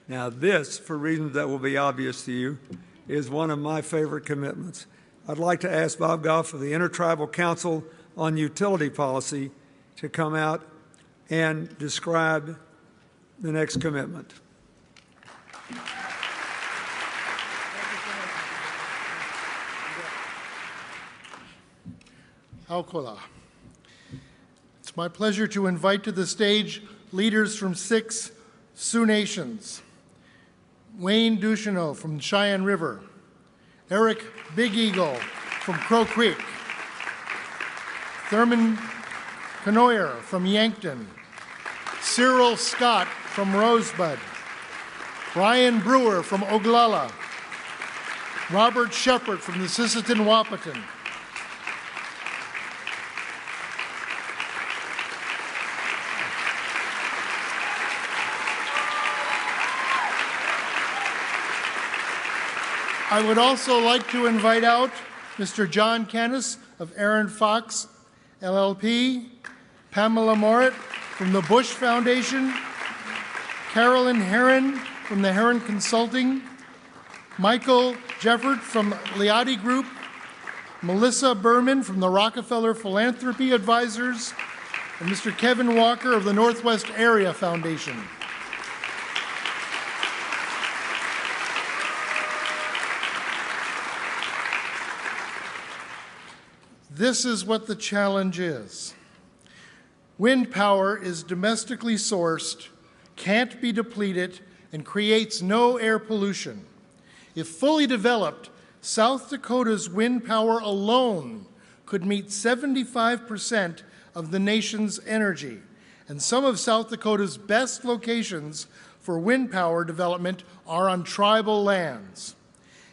Now this, for reasons that will be obvious to you, is one of my favorite commitments. I'd like to ask Bob Goff of the Intertribal Council on Utility Policy to come out and describe the next commitment. Ogalala. It's my pleasure to invite to the stage leaders from 6 Sioux nations. Wayne Ducheneau from Cheyenne River, Eric Big Eagle from Crow Creek, Thurman Canoyer from Yankton, Cyril Scott from Rosebud, Brian Brewer from Ogalala, Robert Shepard from the Sisseton Wahpeton, I would also like to invite out Mr. John Canis of Arent Fox LLP, Pamela Morit from the Bush Foundation, Carolyn Herron from the Herron Consulting, Michael Jeffert from LIATI Group, Melissa Berman from the Rockefeller Philanthropy Advisors, and Mr. Kevin Walker of the Northwest Area Foundation. This is what the challenge is. Wind power is domestically sourced, can't be depleted, and creates no air pollution. If fully developed, South Dakota's wind power alone could meet 75% of the nation's energy, and some of South Dakota's best locations for wind power development are on tribal lands.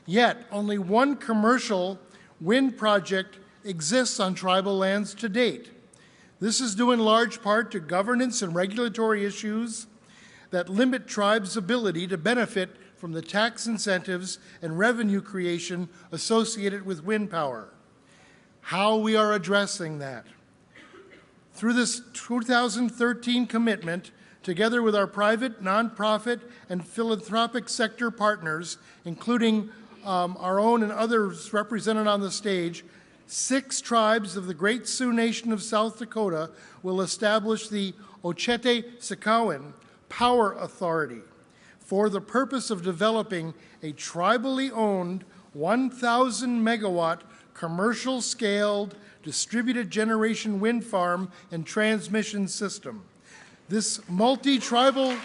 Yet, only one commercial wind project exists on tribal lands to date. This is due in large part to governance and regulatory issues that limit tribes' ability to benefit from the tax incentives and revenue creation associated with wind power. How we are addressing that. Through this 2013 commitment, together with our private, nonprofit, and philanthropic sector partners, including our own and others represented on the stage, 6 tribes of the Great Sioux Nation of South Dakota will establish the Oyate Power Authority for the purpose of developing a tribally owned 1,000 megawatt commercial scaled distributed generation wind farm and transmission system. This multi-tribal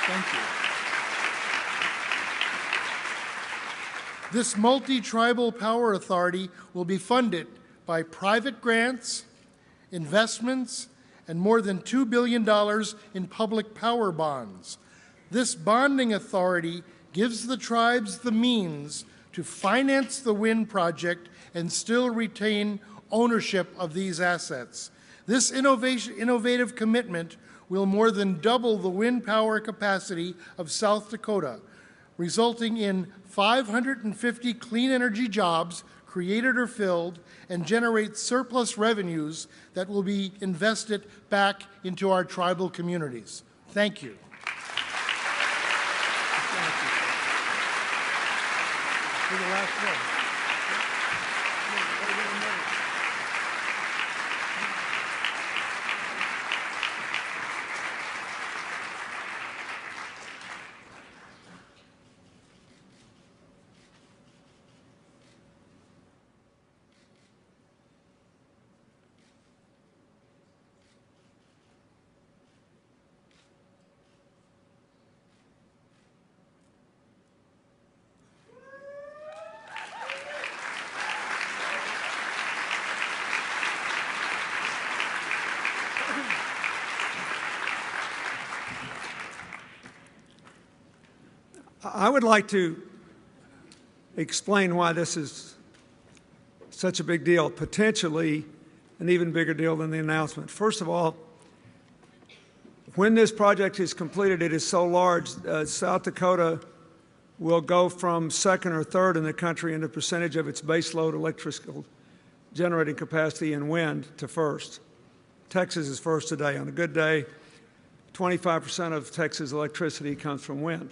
thank you. This multi-tribal power authority will be funded by private grants, investments, and more than $2 billion in public power bonds. This bonding authority gives the tribes the means to finance the wind project and still retain ownership of these assets. This innovative commitment will more than double the wind power capacity of South Dakota, resulting in 550 clean energy jobs created or filled, and generate surplus revenues that will be invested back into our tribal communities. Thank you. For the last one. I would like to explain why this is such a big deal, potentially an even bigger deal than the announcement. First of all, when this project is completed, it is so large, South Dakota will go from second or third in the country in the percentage of its baseload electrical generating capacity in wind to first. Texas is first today. On a good day, 25% of Texas electricity comes from wind.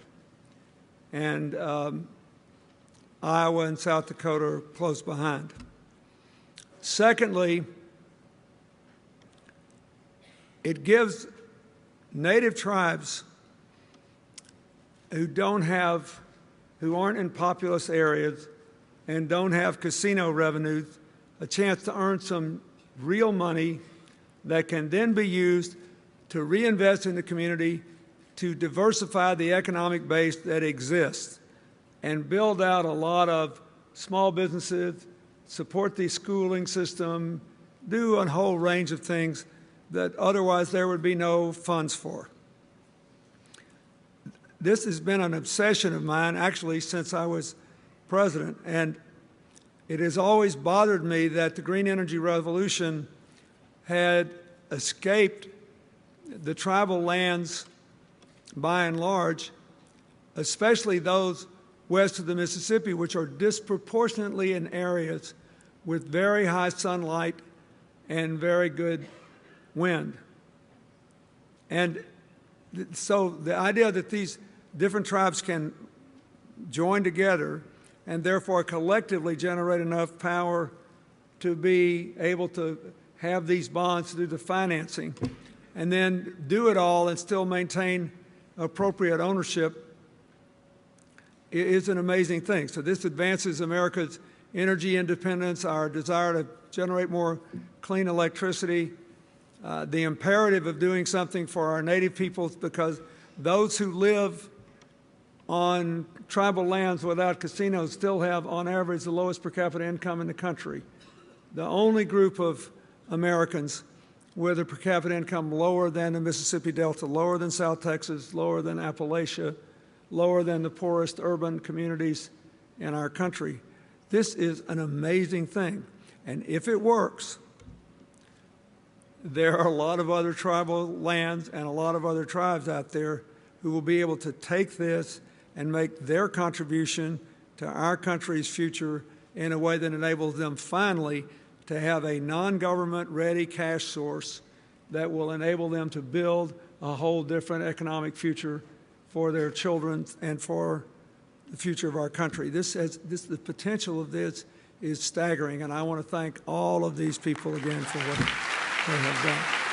And Iowa and South Dakota are close behind. Secondly, it gives native tribes who aren't in populous areas and don't have casino revenues a chance to earn some real money that can then be used to reinvest in the community, to diversify the economic base that exists, and build out a lot of small businesses, support the schooling system, do a whole range of things that otherwise there would be no funds for. This has been an obsession of mine, actually, since I was president, and it has always bothered me that the green energy revolution had escaped the tribal lands by and large, especially those west of the Mississippi, which are disproportionately in areas with very high sunlight and very good wind. And so the idea that these different tribes can join together and therefore collectively generate enough power to be able to have these bonds to do the financing and then do it all and still maintain appropriate ownership is an amazing thing. So this advances America's energy independence, our desire to generate more clean electricity, the imperative of doing something for our native peoples, because those who live on tribal lands without casinos still have, on average, the lowest per capita income in the country. The only group of Americans with a per capita income lower than the Mississippi Delta, lower than South Texas, lower than Appalachia, lower than the poorest urban communities in our country. This is an amazing thing. And if it works, there are a lot of other tribal lands and a lot of other tribes out there who will be able to take this and make their contribution to our country's future in a way that enables them finally to have a non-government ready cash source that will enable them to build a whole different economic future for their children and for the future of our country. The potential of this is staggering, and I want to thank all of these people again for what they have done.